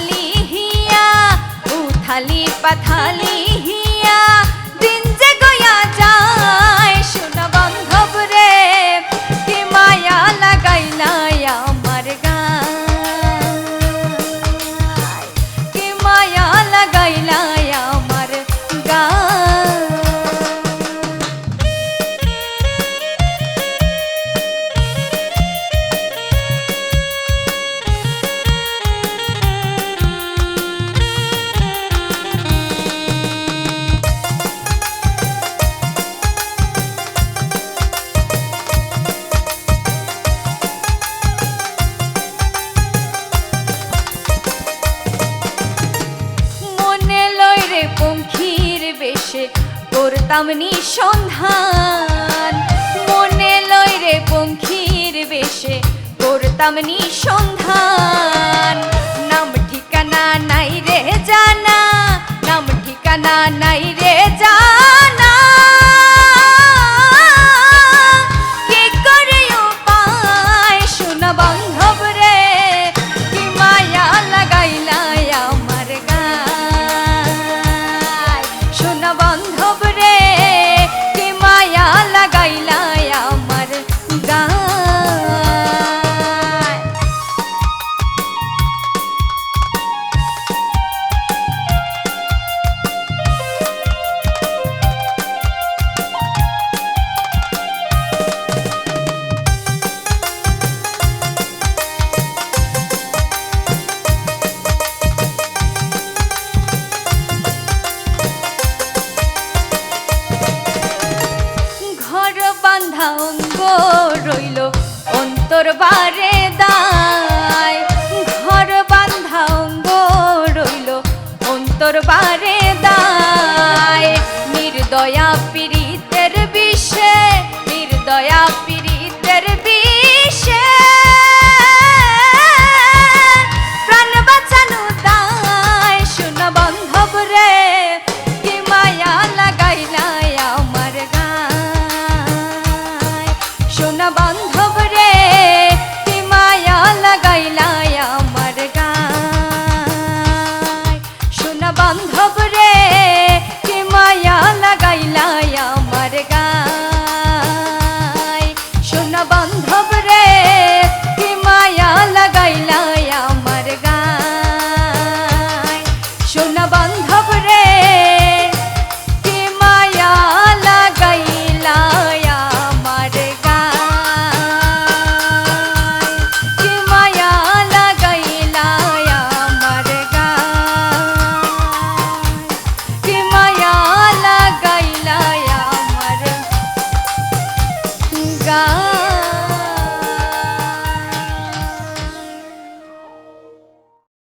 পাথালি হিয়া উথালি পাথালি হিয়া দিন যে গয়া যায় সোনা বান্ধব রে কি মায়া লাগাইলাই আমার গায় কি মায়া লাগাইলাই আমার গায় পঙ্খির বেশে করতাম নিঃসন্ধান মনে লয় রে পঙ্খির বেশে করতাম নিঃসন্ধান নাম ঠিকানা নাই রে জানা নাম ঠিকানা নাই রে জানা কি করে উপায় সোনা বান্ধব রে কি মায়া লাগাইলাই আমার গায় সোনা বান্ধব রে কি মায়া লাগাইলাই আমার গায় বান্ধা অঙ্গ রইল অন্তর বারে দায় ঘর বান্ধা অঙ্গ রইল অন্তর